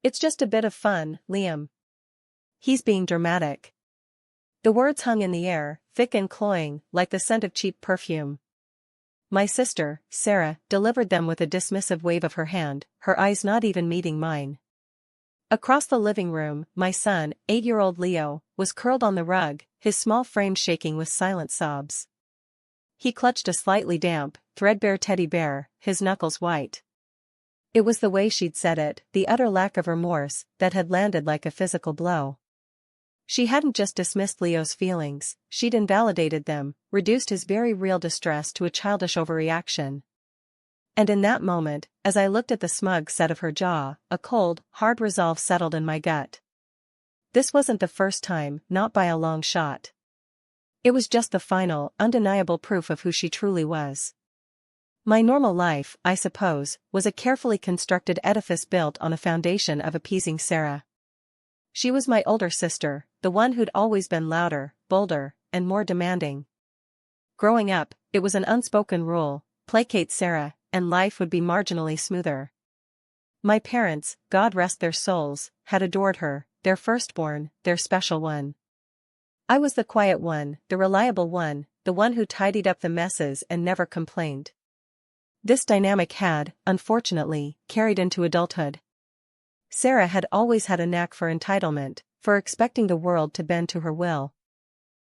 It's just a bit of fun, Liam. He's being dramatic. The words hung in the air, thick and cloying, like the scent of cheap perfume. My sister, Sarah, delivered them with a dismissive wave of her hand, her eyes not even meeting mine. Across the living room, my son, 8-year-old Leo, was curled on the rug, his small frame shaking with silent sobs. He clutched a slightly damp, threadbare teddy bear, his knuckles white. It was the way she'd said it, the utter lack of remorse, that had landed like a physical blow. She hadn't just dismissed Leo's feelings, she'd invalidated them, reduced his very real distress to a childish overreaction. And in that moment, as I looked at the smug set of her jaw, a cold, hard resolve settled in my gut. This wasn't the first time, not by a long shot. It was just the final, undeniable proof of who she truly was. My normal life, I suppose, was a carefully constructed edifice built on a foundation of appeasing Sarah. She was my older sister, the one who'd always been louder, bolder, and more demanding. Growing up, it was an unspoken rule: placate Sarah, and life would be marginally smoother. My parents, God rest their souls, had adored her, their firstborn, their special one. I was the quiet one, the reliable one, the one who tidied up the messes and never complained. This dynamic had, unfortunately, carried into adulthood. Sarah had always had a knack for entitlement, for expecting the world to bend to her will.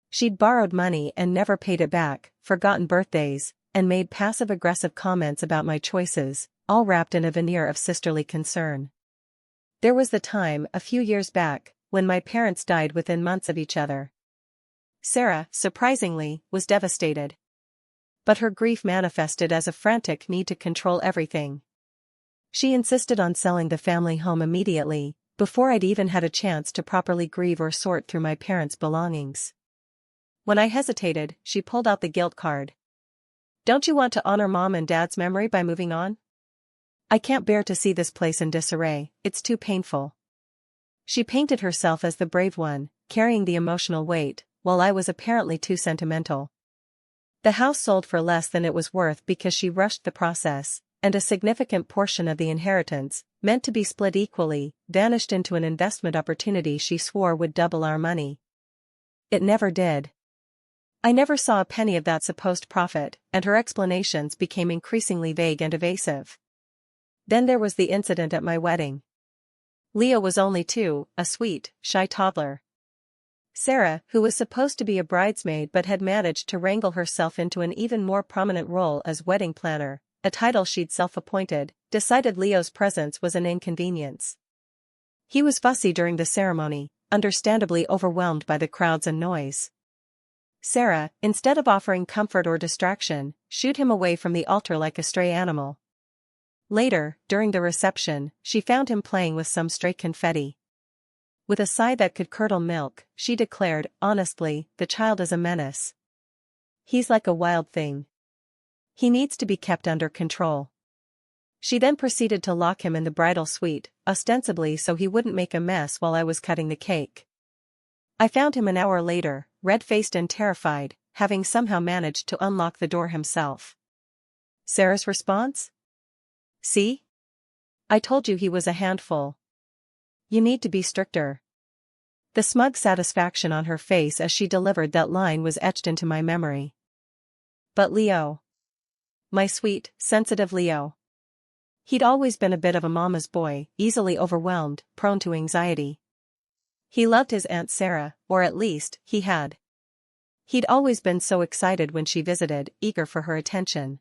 She'd borrowed money and never paid it back, forgotten birthdays, and made passive-aggressive comments about my choices, all wrapped in a veneer of sisterly concern. There was the time, a few years back, when my parents died within months of each other. Sarah, surprisingly, was devastated. But her grief manifested as a frantic need to control everything. She insisted on selling the family home immediately, before I'd even had a chance to properly grieve or sort through my parents' belongings. When I hesitated, she pulled out the guilt card. "Don't you want to honor Mom and Dad's memory by moving on? I can't bear to see this place in disarray, it's too painful." She painted herself as the brave one, carrying the emotional weight, while I was apparently too sentimental. The house sold for less than it was worth because she rushed the process, and a significant portion of the inheritance, meant to be split equally, vanished into an investment opportunity she swore would double our money. It never did. I never saw a penny of that supposed profit, and her explanations became increasingly vague and evasive. Then there was the incident at my wedding. Leo was only 2, a sweet, shy toddler. Sarah, who was supposed to be a bridesmaid but had managed to wrangle herself into an even more prominent role as wedding planner, a title she'd self-appointed, decided Leo's presence was an inconvenience. He was fussy during the ceremony, understandably overwhelmed by the crowds and noise. Sarah, instead of offering comfort or distraction, shooed him away from the altar like a stray animal. Later, during the reception, she found him playing with some stray confetti. With a sigh that could curdle milk, she declared, honestly, "The child is a menace. He's like a wild thing. He needs to be kept under control." She then proceeded to lock him in the bridal suite, ostensibly so he wouldn't make a mess while I was cutting the cake. I found him an hour later, red-faced and terrified, having somehow managed to unlock the door himself. Sarah's response? "See? I told you he was a handful. You need to be stricter." The smug satisfaction on her face as she delivered that line was etched into my memory. But Leo. My sweet, sensitive Leo. He'd always been a bit of a mama's boy, easily overwhelmed, prone to anxiety. He loved his Aunt Sarah, or at least, he had. He'd always been so excited when she visited, eager for her attention.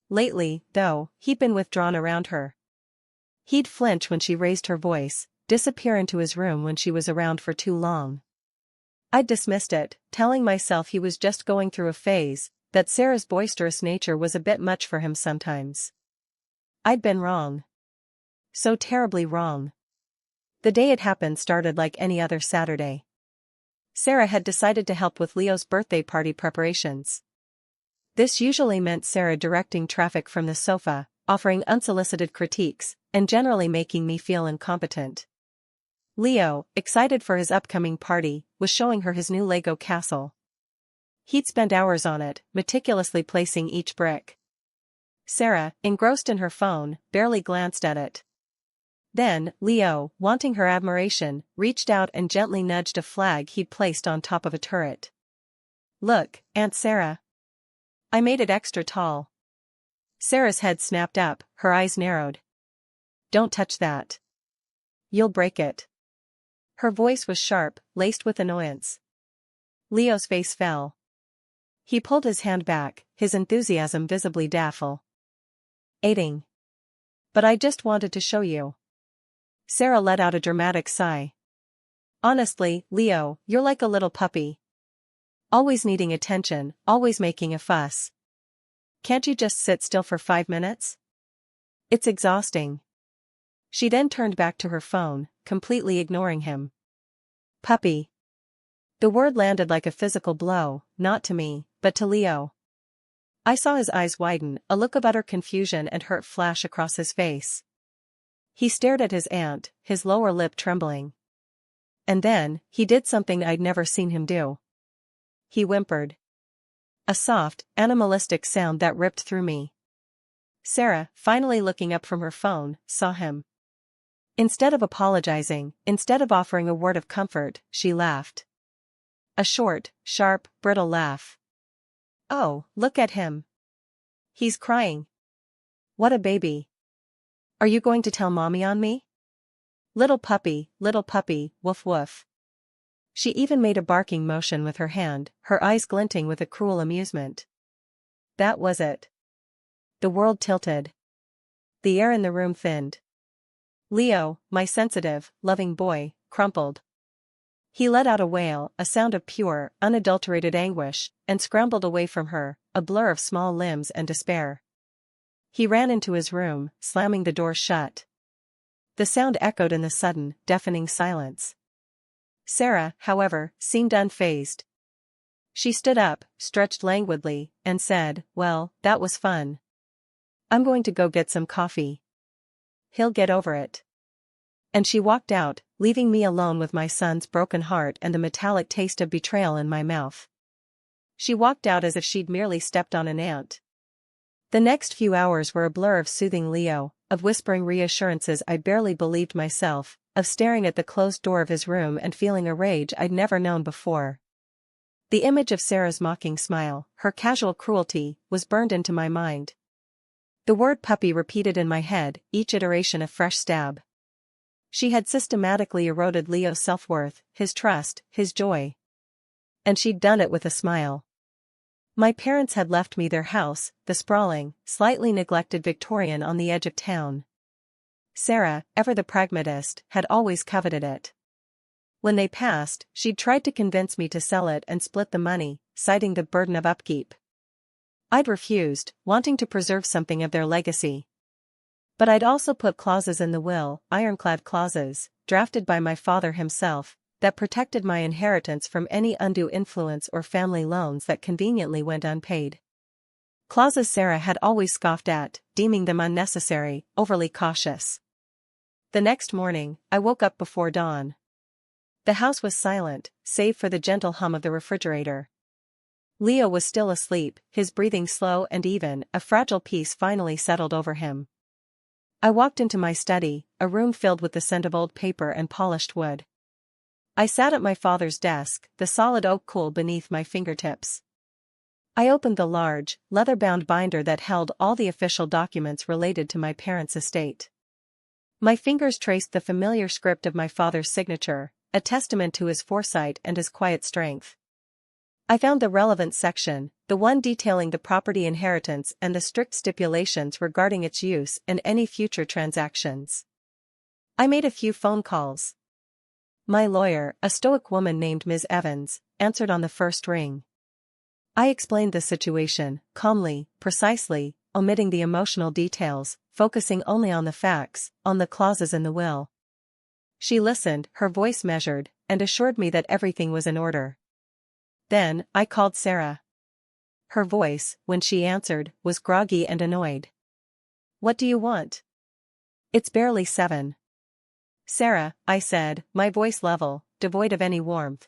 Lately, though, he'd been withdrawn around her. He'd flinch when she raised her voice, disappear into his room when she was around for too long. I'd dismissed it, telling myself he was just going through a phase, that Sarah's boisterous nature was a bit much for him sometimes. I'd been wrong. So terribly wrong. The day it happened started like any other Saturday. Sarah had decided to help with Leo's birthday party preparations. This usually meant Sarah directing traffic from the sofa, offering unsolicited critiques, and generally making me feel incompetent. Leo, excited for his upcoming party, was showing her his new Lego castle. He'd spent hours on it, meticulously placing each brick. Sarah, engrossed in her phone, barely glanced at it. Then, Leo, wanting her admiration, reached out and gently nudged a flag he'd placed on top of a turret. "Look, Aunt Sarah. I made it extra tall." Sarah's head snapped up, her eyes narrowed. "Don't touch that. You'll break it." Her voice was sharp, laced with annoyance. Leo's face fell. He pulled his hand back, his enthusiasm visibly doubtful. "Aiding. But I just wanted to show you." Sarah let out a dramatic sigh. "Honestly, Leo, you're like a little puppy. Always needing attention, always making a fuss. Can't you just sit still for 5 minutes? It's exhausting." She then turned back to her phone, completely ignoring him. Puppy. The word landed like a physical blow, not to me, but to Leo. I saw his eyes widen, a look of utter confusion and hurt flash across his face. He stared at his aunt, his lower lip trembling. And then, he did something I'd never seen him do. He whimpered. A soft, animalistic sound that ripped through me. Sarah, finally looking up from her phone, saw him. Instead of apologizing, instead of offering a word of comfort, she laughed. A short, sharp, brittle laugh. "Oh, look at him. He's crying. What a baby. Are you going to tell mommy on me? Little puppy, woof woof." She even made a barking motion with her hand, her eyes glinting with a cruel amusement. That was it. The world tilted. The air in the room thinned. Leo, my sensitive, loving boy, crumpled. He let out a wail, a sound of pure, unadulterated anguish, and scrambled away from her, a blur of small limbs and despair. He ran into his room, slamming the door shut. The sound echoed in the sudden, deafening silence. Sarah, however, seemed unfazed. She stood up, stretched languidly, and said, "Well, that was fun. I'm going to go get some coffee. He'll get over it." And she walked out, leaving me alone with my son's broken heart and the metallic taste of betrayal in my mouth. She walked out as if she'd merely stepped on an ant. The next few hours were a blur of soothing Leo, of whispering reassurances I barely believed myself, of staring at the closed door of his room and feeling a rage I'd never known before. The image of Sarah's mocking smile, her casual cruelty, was burned into my mind. The word puppy repeated in my head, each iteration a fresh stab. She had systematically eroded Leo's self-worth, his trust, his joy. And she'd done it with a smile. My parents had left me their house, the sprawling, slightly neglected Victorian on the edge of town. Sarah, ever the pragmatist, had always coveted it. When they passed, she'd tried to convince me to sell it and split the money, citing the burden of upkeep. I'd refused, wanting to preserve something of their legacy. But I'd also put clauses in the will, ironclad clauses, drafted by my father himself, that protected my inheritance from any undue influence or family loans that conveniently went unpaid. Clauses Sarah had always scoffed at, deeming them unnecessary, overly cautious. The next morning, I woke up before dawn. The house was silent, save for the gentle hum of the refrigerator. Leo was still asleep, his breathing slow and even, a fragile peace finally settled over him. I walked into my study, a room filled with the scent of old paper and polished wood. I sat at my father's desk, the solid oak cool beneath my fingertips. I opened the large, leather-bound binder that held all the official documents related to my parents' estate. My fingers traced the familiar script of my father's signature, a testament to his foresight and his quiet strength. I found the relevant section, the one detailing the property inheritance and the strict stipulations regarding its use and any future transactions. I made a few phone calls. My lawyer, a stoic woman named Ms. Evans, answered on the first ring. I explained the situation, calmly, precisely, omitting the emotional details, focusing only on the facts, on the clauses in the will. She listened, her voice measured, and assured me that everything was in order. Then, I called Sarah. Her voice, when she answered, was groggy and annoyed. "What do you want? It's barely 7. "Sarah," I said, my voice level, devoid of any warmth.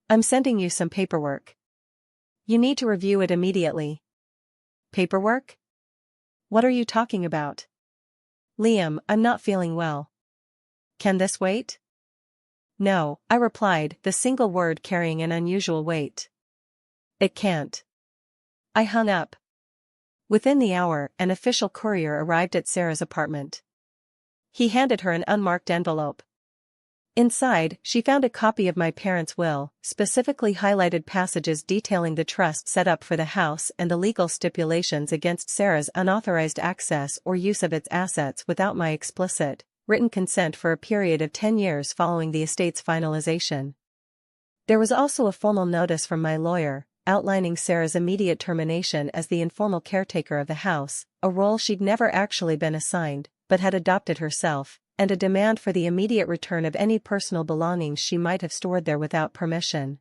"I'm sending you some paperwork. You need to review it immediately." "Paperwork? What are you talking about?" "Liam, I'm not feeling well. Can this wait? No, I replied, the single word carrying an unusual weight. It can't. I hung up. Within the hour, an official courier arrived at Sarah's apartment. He handed her an unmarked envelope. Inside, she found a copy of my parents' will, specifically highlighted passages detailing the trust set up for the house and the legal stipulations against Sarah's unauthorized access or use of its assets without my explicit, written consent for a period of 10 years following the estate's finalization. There was also a formal notice from my lawyer, outlining Sarah's immediate termination as the informal caretaker of the house, a role she'd never actually been assigned, but had adopted herself, and a demand for the immediate return of any personal belongings she might have stored there without permission.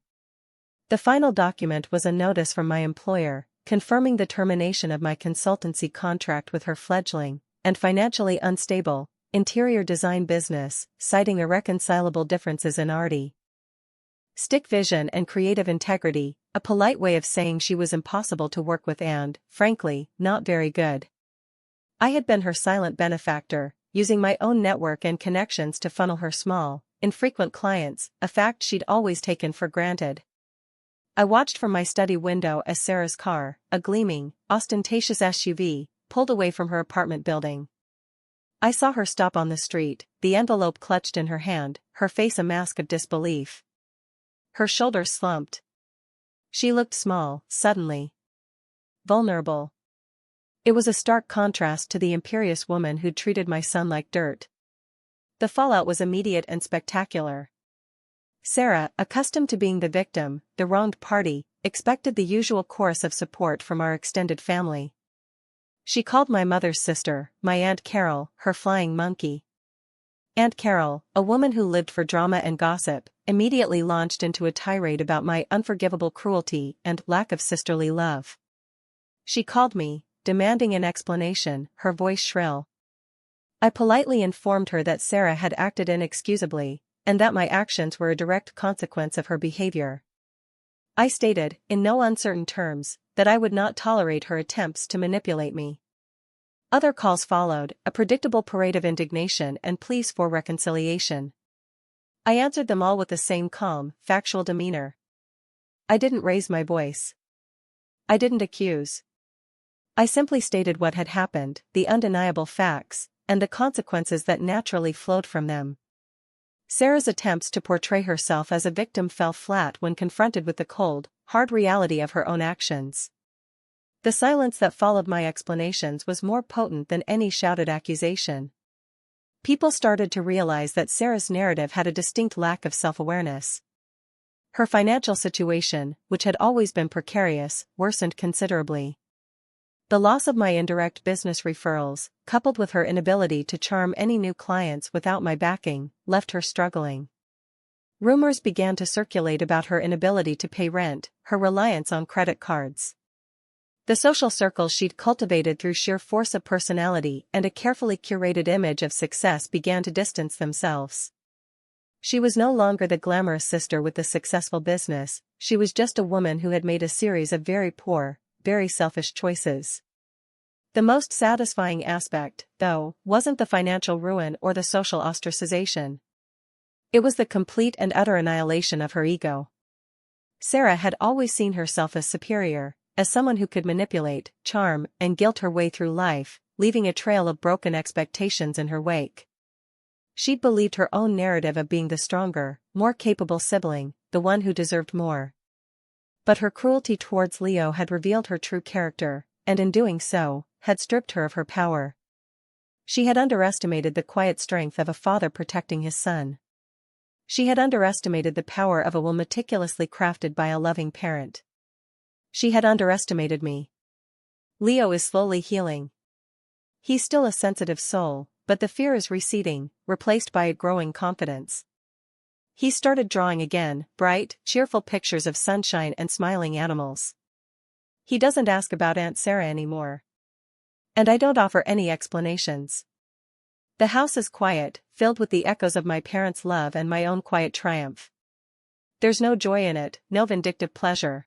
The final document was a notice from my employer, confirming the termination of my consultancy contract with her fledgling, and financially unstable, interior design business, citing irreconcilable differences in artistic vision and creative integrity, a polite way of saying she was impossible to work with and, frankly, not very good. I had been her silent benefactor, using my own network and connections to funnel her small, infrequent clients, a fact she'd always taken for granted. I watched from my study window as Sarah's car, a gleaming, ostentatious SUV, pulled away from her apartment building. I saw her stop on the street, the envelope clutched in her hand, her face a mask of disbelief. Her shoulders slumped. She looked small, suddenly. Vulnerable. It was a stark contrast to the imperious woman who'd treated my son like dirt. The fallout was immediate and spectacular. Sarah, accustomed to being the victim, the wronged party, expected the usual chorus of support from our extended family. She called my mother's sister, my Aunt Carol, her flying monkey. Aunt Carol, a woman who lived for drama and gossip, immediately launched into a tirade about my unforgivable cruelty and lack of sisterly love. She called me, demanding an explanation, her voice shrill. I politely informed her that Sarah had acted inexcusably, and that my actions were a direct consequence of her behavior. I stated, in no uncertain terms, that I would not tolerate her attempts to manipulate me. Other calls followed, a predictable parade of indignation and pleas for reconciliation. I answered them all with the same calm, factual demeanor. I didn't raise my voice. I didn't accuse. I simply stated what had happened, the undeniable facts, and the consequences that naturally flowed from them. Sarah's attempts to portray herself as a victim fell flat when confronted with the cold, hard reality of her own actions. The silence that followed my explanations was more potent than any shouted accusation. People started to realize that Sarah's narrative had a distinct lack of self-awareness. Her financial situation, which had always been precarious, worsened considerably. The loss of my indirect business referrals, coupled with her inability to charm any new clients without my backing, left her struggling. Rumors began to circulate about her inability to pay rent, her reliance on credit cards. The social circles she'd cultivated through sheer force of personality and a carefully curated image of success began to distance themselves. She was no longer the glamorous sister with the successful business, she was just a woman who had made a series of very poor, very selfish choices. The most satisfying aspect, though, wasn't the financial ruin or the social ostracization. It was the complete and utter annihilation of her ego. Sarah had always seen herself as superior, as someone who could manipulate, charm, and guilt her way through life, leaving a trail of broken expectations in her wake. She'd believed her own narrative of being the stronger, more capable sibling, the one who deserved more. But her cruelty towards Leo had revealed her true character, and in doing so, had stripped her of her power. She had underestimated the quiet strength of a father protecting his son. She had underestimated the power of a will meticulously crafted by a loving parent. She had underestimated me. Leo is slowly healing. He's still a sensitive soul, but the fear is receding, replaced by a growing confidence. He started drawing again, bright, cheerful pictures of sunshine and smiling animals. He doesn't ask about Aunt Sarah anymore. And I don't offer any explanations. The house is quiet, filled with the echoes of my parents' love and my own quiet triumph. There's no joy in it, no vindictive pleasure.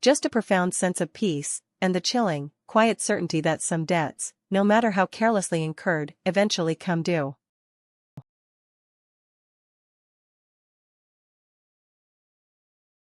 Just a profound sense of peace, and the chilling, quiet certainty that some debts, no matter how carelessly incurred, eventually come due.